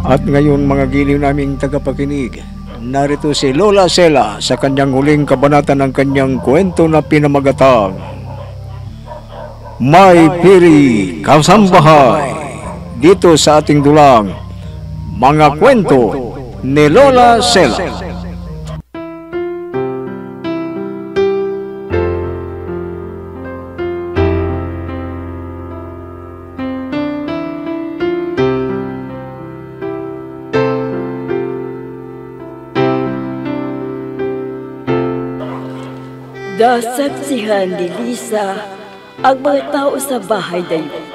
At ngayon mga giliw naming tagapakinig, narito si Lola Sela sa kanyang huling kabanata ng kanyang kwento na pinamagatang May Piri Kasambahay, dito sa ating dulang Mga Kwento ni Lola Sela. Nasaksihan ni Lisa ang mga tao sa bahay na yun.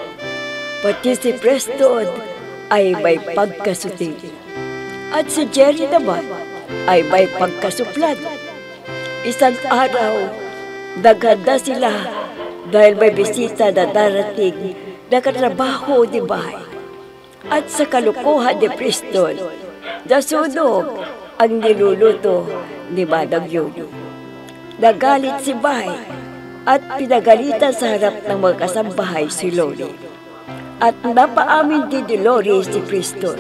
Pati si Preston ay may pagkasuti. At si Jerry naman ay may pagkasuplan. Isang araw, naganda sila dahil may bisita na darating na katrabaho ni Bay. At sa kalukuhan ni Preston, nasunog ang niluluto ni Manang Yuni. Nagalit si Bay at pinagalitan sa harap ng mga kasambahay si Lori. At napaamin din ni Lori si Preston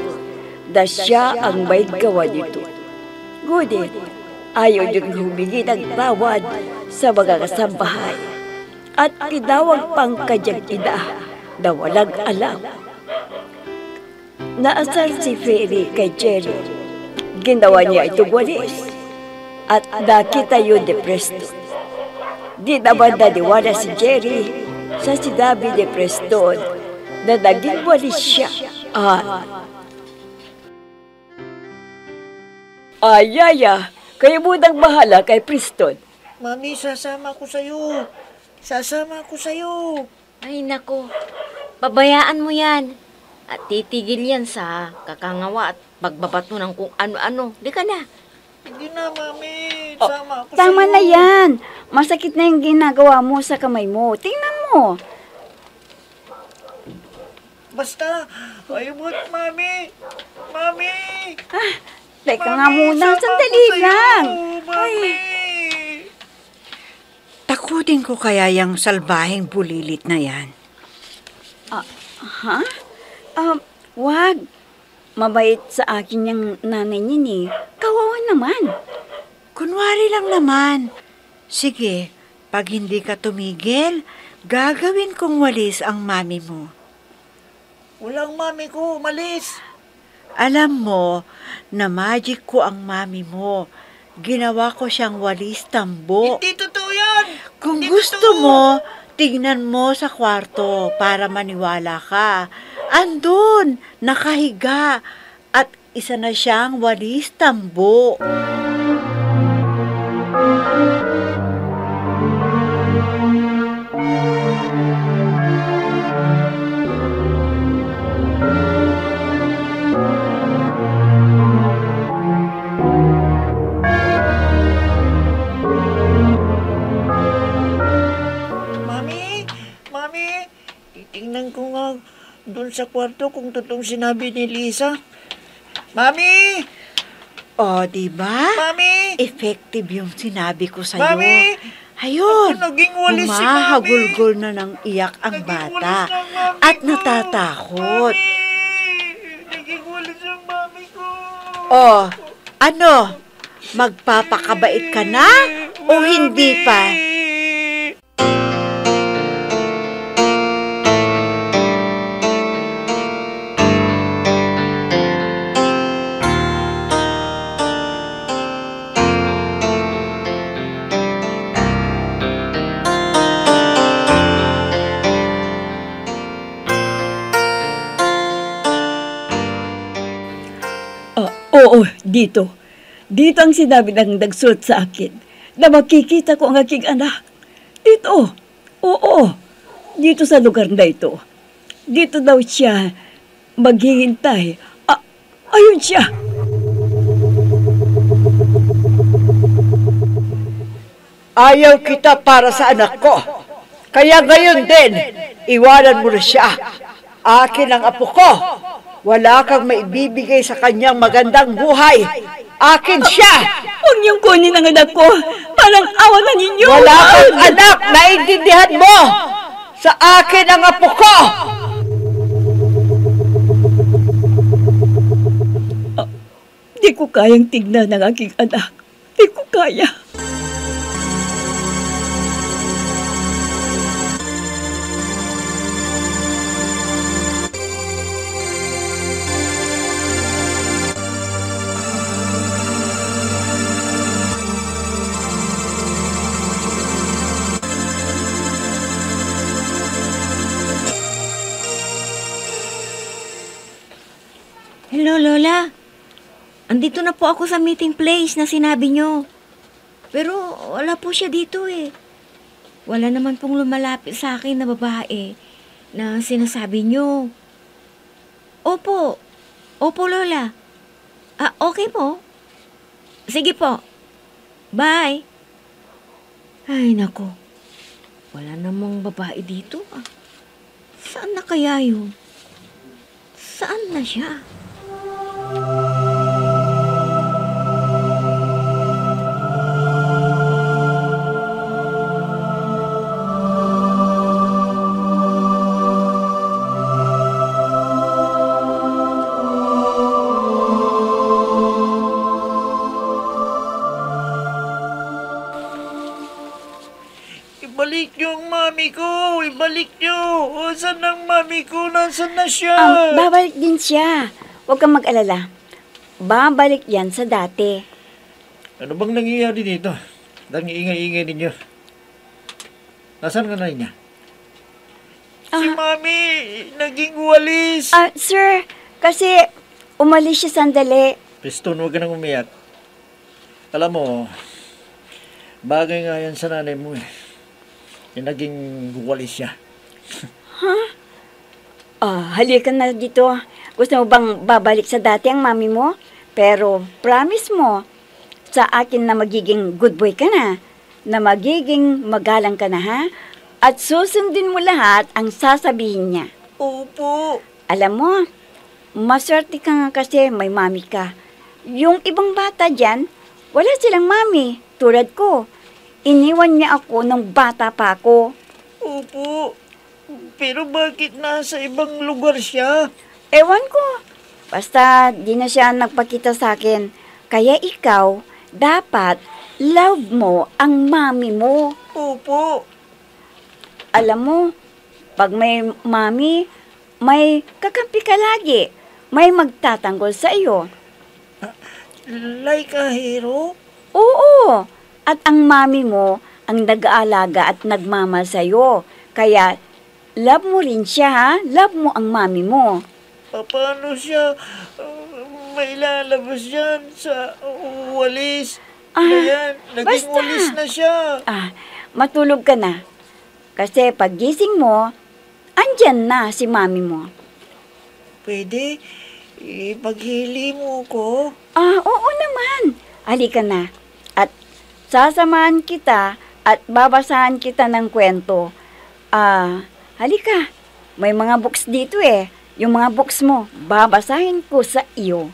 na siya ang may gawa nito. Ngunit ayaw niyang humingi ng tawad sa mga kasambahay at tinawag pang kanyang ina na walang alam. Naasar si Fairy kay Jerry. Ginawa niya itong walis. At nakita yun ni Preston. Di naman naniwala si Jerry sa sinabi ni Preston na naging walis siya. Yaya, kayo munang bahala kay Preston. Mami, sasama ko sa'yo. Sasama ko sa'yo. Ay nako, pabayaan mo yan. At titigil yan sa kakangawa at pagbabato ng kung ano-ano. Di ka na. Hindi na, Mami. Sama ako Tama sa'yo. na yan. Masakit na yung ginagawa mo sa kamay mo. Tingnan mo. Basta, ayaw mo, Mami. Mami! Teka Mami, nga muna. sama Sandali ko sa'yo, lang. Mami! Takutin ko kaya yung salbaheng bulilit na yan. Wag. Mabait sa akin yung nanay niya ni. Kawawa naman. Kunwari lang naman. Sige, pag hindi ka tumigil, gagawin kong walis ang mami mo. Walang mami ko, umalis. Alam mo na magic ko ang mami mo. Ginawa ko siyang walis tambo. Hindi totoo yan. Kung Hindi gusto totoo. mo, tignan mo sa kwarto para maniwala ka. Andun, nakahiga, at isa na siyang walis tambo. Mami, titingnan ko nga doon sa kwarto kung totoong sinabi ni Lisa. Mami! O, diba? Mami! Effective yung sinabi ko sa'yo. Mami! Ayun, Naging walis si Mami. humahagulgol na ng iyak ang Naging bata walis ng mami at ko. natatakot. Mami! Naging walis ang mami ko. O, ano? Magpapakabait ka na o hindi pa? Oo, dito. Dito ang sinabi ng nagsuot sa akin na makikita ko ang aking anak. Dito. Oo. Dito sa lugar na ito. Dito daw siya maghihintay. Ayun siya. Ayaw kita para sa anak ko. Kaya ngayon din, iwanan mo na siya. Akin ang apo ko. Wala kang maibibigay sa kanyang magandang buhay. Akin siya! Huwag niyong kunin ang anak ko. Parang awa na ninyo. Wala kang anak! Naintindihan mo! Sa akin ang apo ko! Di ko kayang tignan ng aking anak. Di ko kaya. Hello, Lola. Andito na po ako sa meeting place na sinabi nyo. Pero wala po siya dito eh. Wala naman pong lumalapit sa akin na babae na sinasabi nyo. Opo. Opo, Lola. Okay po. Sige po. Bye. Ay, nako. Wala namang babae dito ah. Saan na kaya yun? Saan na siya? Ibalik niyo ang mami ko! Ibalik niyo! O, saan ang mami ko? Nasaan na siya? Babalik din siya. Huwag kang mag-alala. Babalik yan sa dati. Ano bang nangyayari dito? Dang ingay-ingay ninyo. Nasaan ka na niya? Si mami, naging walis. Sir, kasi umalis siya sandali. Piston, huwag ka nang umiyak. Alam mo, bagay nga yan sa nanay mo eh. Yung naging walis siya. Halika na dito. Gusto mo bang babalik sa dati ang mami mo? Pero promise mo sa akin na magiging good boy ka na magiging magalang ka na, ha? At susundin mo lahat ang sasabihin niya. Opo. Alam mo, maswerte ka nga kasi may mami ka. Yung ibang bata dyan, wala silang mami, tulad ko. Iniwan niya ako nung bata pa ako. Opo. Pero bakit nasa ibang lugar siya? Ewan ko. Basta di na siya nagpakita sa akin. Kaya ikaw, dapat love mo ang mami mo. Opo. Alam mo, pag may mami, may kakampi ka lagi. May magtatanggol sa iyo. Like a hero? Oo. At ang mami mo ang nag-aalaga at nagmamahal sa iyo. Kaya love mo rin siya, ha? Love mo ang mami mo. Paano siya may lalabas yan sa walis? Ayan, naging basta. walis na siya. Matulog ka na. Kasi paggising mo, andyan na si mami mo. Pwede, ipaghili mo ko. Oo naman. Halika na. At sasamahan kita at babasahan kita ng kwento. Halika. May mga books dito eh. Yung mga books mo, babasahin ko sa iyo.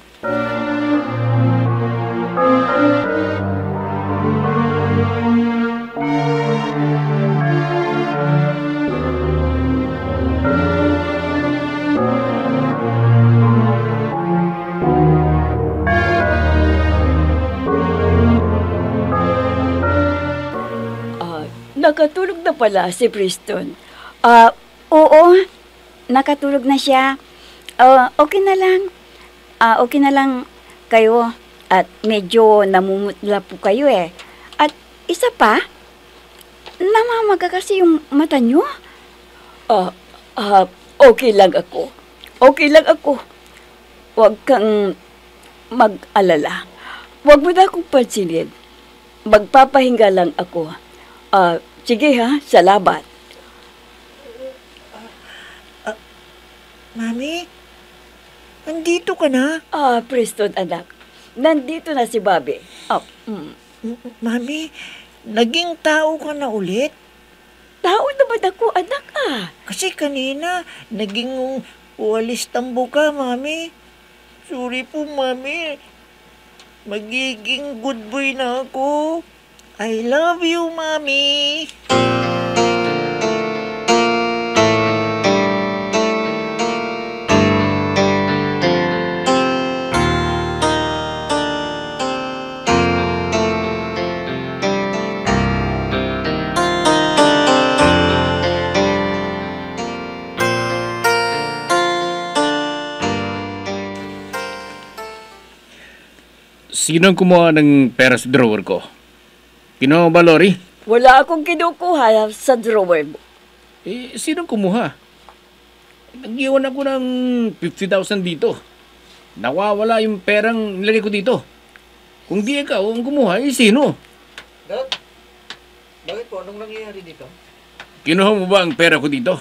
Nakatulog na pala si Preston. Oo, nakatulog na siya. Okay na lang. Okay na lang kayo. At medyo namumutla po kayo eh. At isa pa, namamaga kasi yung mata nyo. Okay lang ako. Okay lang ako. Huwag kang mag-alala. Huwag mo na akong pansinin. Magpapahinga lang ako. Sige ha, salamat. Mami, andito ka na? Preston anak, nandito na si Bobby. Mami, naging tao ka na ulit? Tao naman ako anak Kasi kanina, naging walis tambo ka, Mami. Sorry po, Mami. Magiging good boy na ako. I love you, Mami. Sino ang kumuha ng pera sa drawer ko? Kinuha mo ba, Lori? Wala akong kinukuha sa drawer mo. Sino ang kumuha? Nag-iwan ako ng 50,000 dito. Nawawala yung perang nilagay ko dito. Kung di ikaw ang kumuha, sino? Dad, bakit po? Anong nangyayari dito? Kinuha mo ba ang pera ko dito?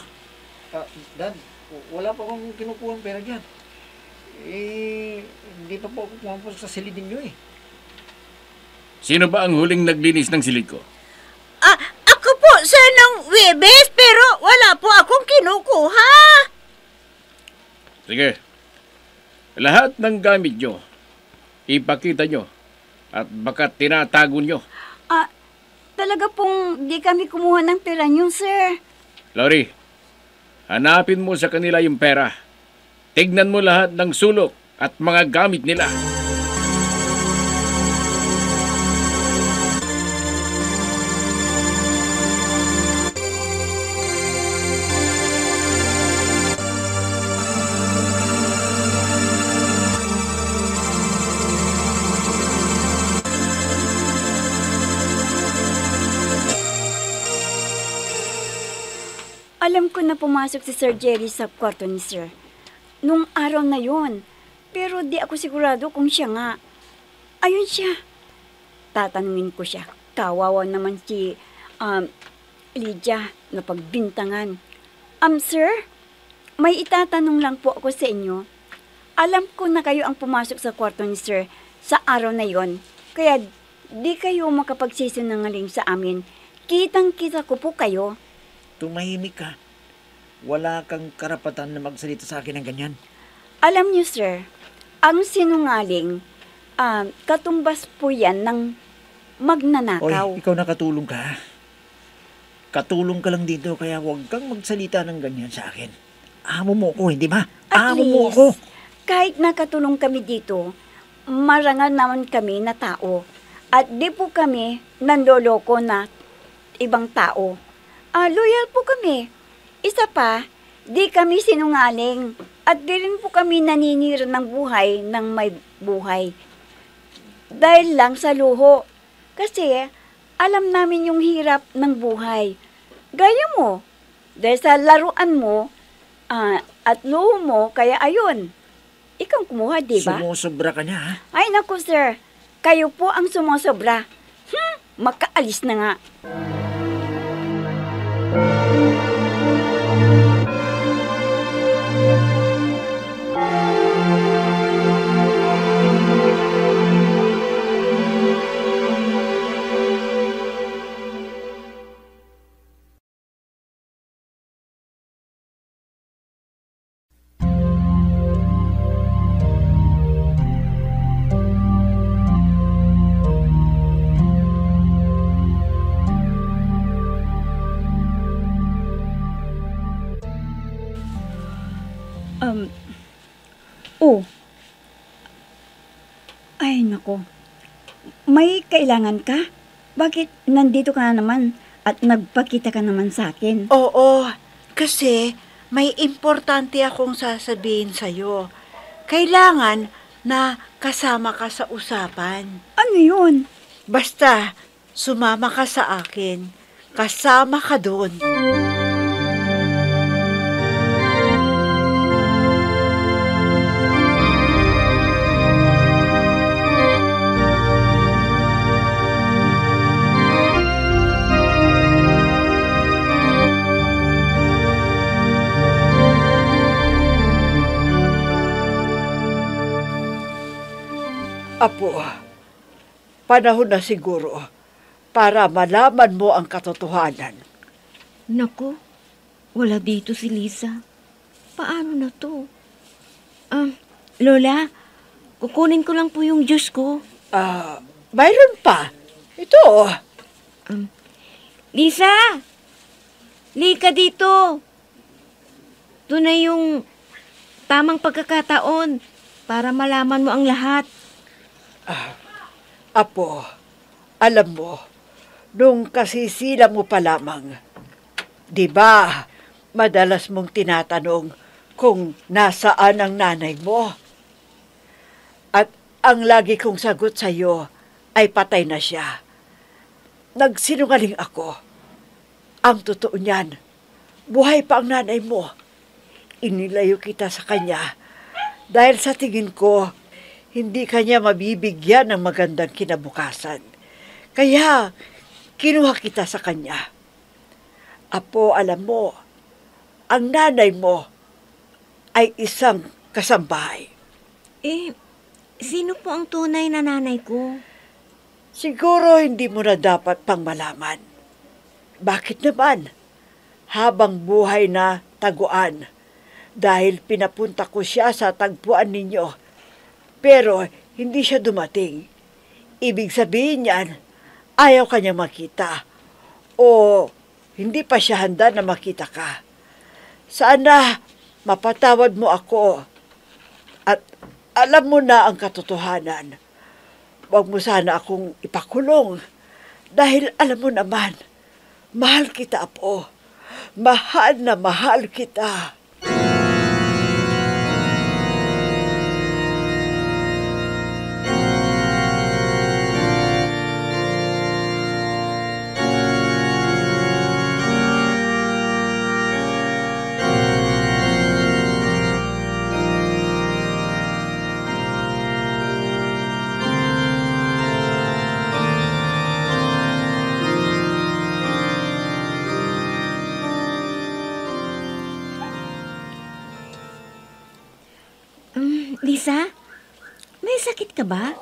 Dad, wala pa akong kinukuha ang pera dyan. Hindi pa po ako pumapasok sa silid ninyo eh. Sino ba ang huling naglinis ng silid ko? Ako po sa nung Webes, pero wala po akong kinukuha. Sige. Lahat ng gamit nyo, ipakita nyo. At baka tinatago nyo. Talaga pong di kami kumuha ng pera niyo, sir. Lori, hanapin mo sa kanila yung pera. Tignan mo lahat ng sulok at mga gamit nila. Alam ko na pumasok si Sir Jerry sa kwarto ni Sir. Nung araw na yon. Pero di ako sigurado kung siya nga. Ayun siya. Tatanungin ko siya. Kawawa naman si Lydia na pagbintangan. Sir, may itatanong lang po ako sa inyo. Alam ko na kayo ang pumasok sa kwarto ni Sir sa araw na yon. Kaya di kayo makapagsisinungaling sa amin. Kitang-kita ko po kayo. Tumahimik ka. Wala kang karapatan na magsalita sa akin ng ganyan. Alam niyo, sir, ang sinungaling, katumbas po yan ng magnanakaw. Oy, ikaw nakatulong ka. Katulong ka lang dito, kaya huwag kang magsalita ng ganyan sa akin. Amo mo ko, hindi ba? At Amo mo least, ako. kahit nakatulong kami dito, marangal naman kami na tao. At di po kami nanloloko na ibang tao. Loyal po kami. Isa pa, di kami sinungaling. At di rin po kami naninira ng buhay ng may buhay. Dahil lang sa luho. Kasi alam namin yung hirap ng buhay. Gaya mo. Dahil sa laruan mo at luho mo, kaya ayun. Ikaw kumuha, di ba? Sumusobra ka niya, ha? Ay naku, sir. Kayo po ang sumosobra. Makaalis na nga. Ay, nako. May kailangan ka? Bakit nandito ka na naman at nagpakita ka naman sa akin? Oo, kasi may importante akong sasabihin sa'yo. Kailangan na kasama ka sa usapan. Ano yun? Basta, sumama ka sa akin. Kasama ka doon. Apo, panahon na siguro para malaman mo ang katotohanan. Naku, wala dito si Lisa. Paano na to? Lola, kukunin ko lang po yung juice ko. Mayroon pa. Ito. Lisa! Lika dito! Ito na yung tamang pagkakataon para malaman mo ang lahat. Apo, alam mo, nung kasisila mo pa lamang, di ba, madalas mong tinatanong kung nasaan ang nanay mo? At Ang lagi kong sagot sa iyo ay patay na siya. Nagsinungaling ako. Ang totoo niyan, buhay pa ang nanay mo. Inilayo kita sa kanya dahil sa tingin ko, hindi kanya mabibigyan ng magandang kinabukasan. Kaya, kinuha kita sa kanya. Apo, alam mo, ang nanay mo ay isang kasambahay. Sino po ang tunay na nanay ko? Siguro hindi mo na dapat pang malaman. Bakit naman? Habang buhay na taguan. Dahil pinapunta ko siya sa tagpuan ninyo. Pero hindi siya dumating. Ibig sabihin niyan, ayaw kanya makita. O hindi pa siya handa na makita ka. Sana mapatawad mo ako. At alam mo na ang katotohanan. Huwag mo sana akong ipakulong. Dahil alam mo naman, mahal kita, Apo. Mahal na mahal kita. Lisa, may sakit ka ba?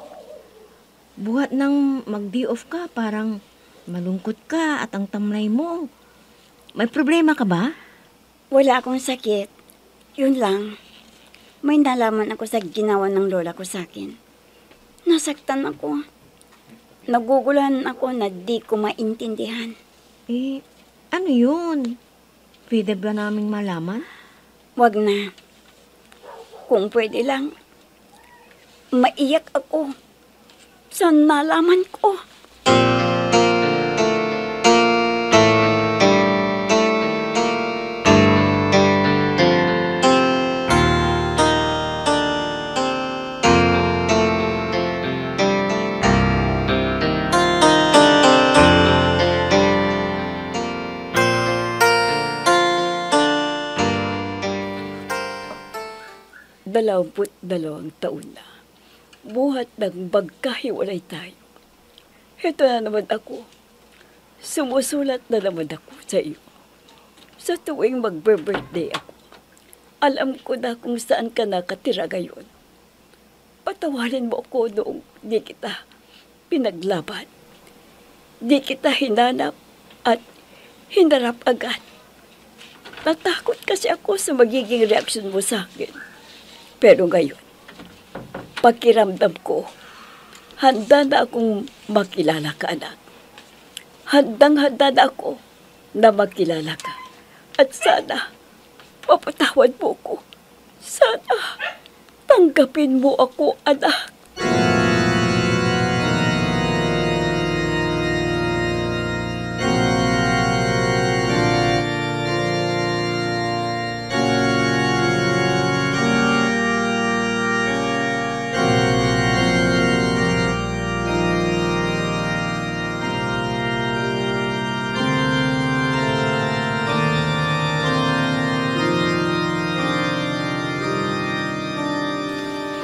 Buhat ng mag-day off ka, parang malungkot ka at ang tamlay mo. May problema ka ba? Wala akong sakit. Yun lang. May nalaman ako sa ginawa ng lola ko sa akin. Nasaktan ako. Naguguluhan ako na di ko maintindihan. Ano yun? Pwede ba naming malaman? Wag na. Kung pwede lang, maiyak ako sa nalaman ko. Dalawang taon na. Buhat ng magkahiwalay tayo. Ito na naman ako. Sumusulat na naman ako sa iyo. Sa tuwing magbe-birthday ako, alam ko na kung saan ka nakatira ngayon. Patawarin mo ako noong di kita pinaglaban. Di kita hinanap at hinarap agad. Natakot kasi ako sa magiging reaksyon mo sa akin. Pero ngayon, pakiramdam ko, handa na akong makilala ka, anak. Handang-handa na ako na makilala ka. At sana, mapatawad mo ko. Sana, tanggapin mo ako, anak.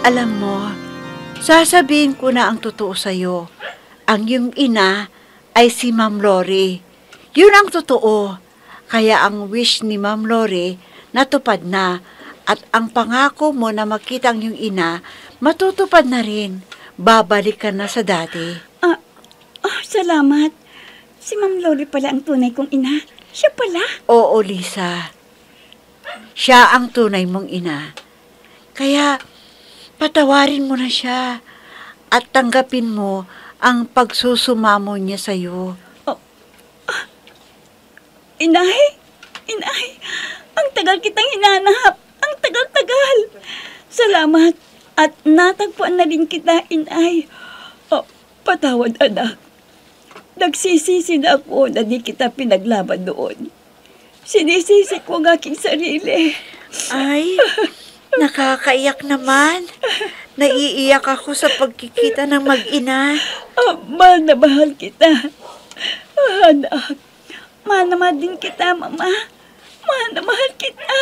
Alam mo, sasabihin ko na ang totoo sa'yo. Ang iyong ina ay si Ma'am Lori. Yun ang totoo. Kaya ang wish ni Ma'am Lori natupad na at ang pangako mo na makita ang iyong ina matutupad na rin. Babalik ka na sa dati. Salamat. Si Ma'am Lori pala ang tunay kong ina. Siya pala. Oo, Lisa. Siya ang tunay mong ina. Kaya patawarin mo na siya at tanggapin mo ang pagsusumamo niya sa'yo. Inay, ang tagal kitang hinanap. Ang tagal-tagal. Salamat at natagpuan na rin kita, Inay. Patawad, anak. Nagsisisi na ako na di kita pinaglaban doon. Sinisisi ko ang aking sarili. Ay, Nakakaiyak naman. Naiiyak ako sa pagkikita ng mag-ina. Mahal na mahal kita. Anak, mahal na mahal din kita, Mama. Mahal na mahal kita.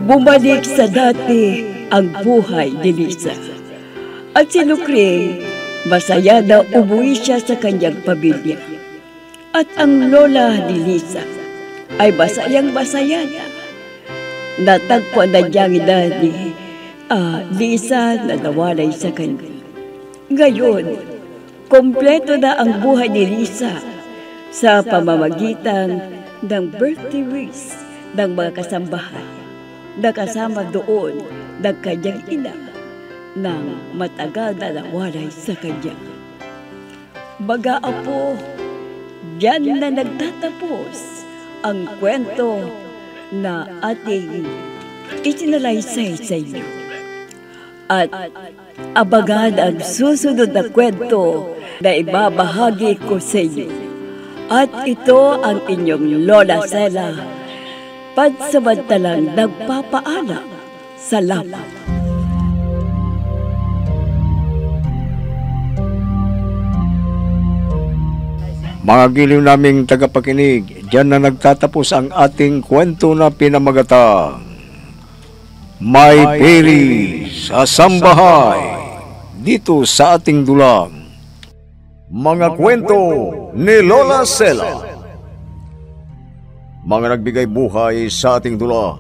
Bumalik sa dati ang buhay ni Lisa. At si Lucre, masaya na umuwi siya sa kanyang pamilya. At ang lola ni Lisa ay masayang-masaya na. Natagpuan na niyang ina ni Lisa na nawalay sa kanya. Ngayon, kompleto na ang buhay ni Lisa sa pamamagitan ng birthday wish ng mga kasambahan. Nakasama doon ng kanyang ina nang matagal na nawalay sa kanya. Mga apo, diyan na nagtatapos ang kwento na ating isinalaysay sa inyo. At abangan ang susunod na kwento na ibabahagi ko sa inyo. At ito ang inyong Lola Sela, pansamantalang nagpapaalam. Salamat. Mga giliw naming tagapakinig, diyan na nagtatapos ang ating kwento na pinamagatang May Pili sa Sambahay dito sa ating dulang. Mga kwento ni Lola Sela. Mga nagbigay buhay sa ating dula: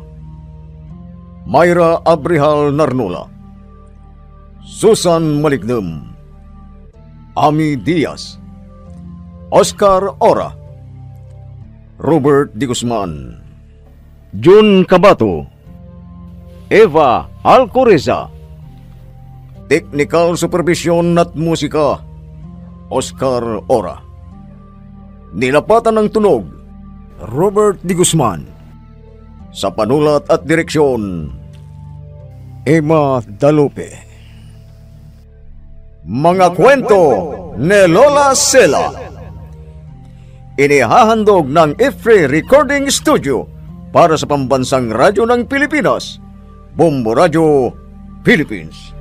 Mayra Abrihal Narnola, Susan Malignem, Ami Diaz, Oscar Ora, Robert Di Guzman, Jun Cabato, Eva Alcoreza. Technical Supervision at Musika, Oscar Ora. Nilapatan ng tunog, Robert Di Guzman. Sa panulat at direksyon, Emma Dalupe. Mga kwento ni Lola Sela. Inihahandog ng IFRE Recording Studio para sa Pambansang Radyo ng Pilipinas, Bombo Radio, Philippines.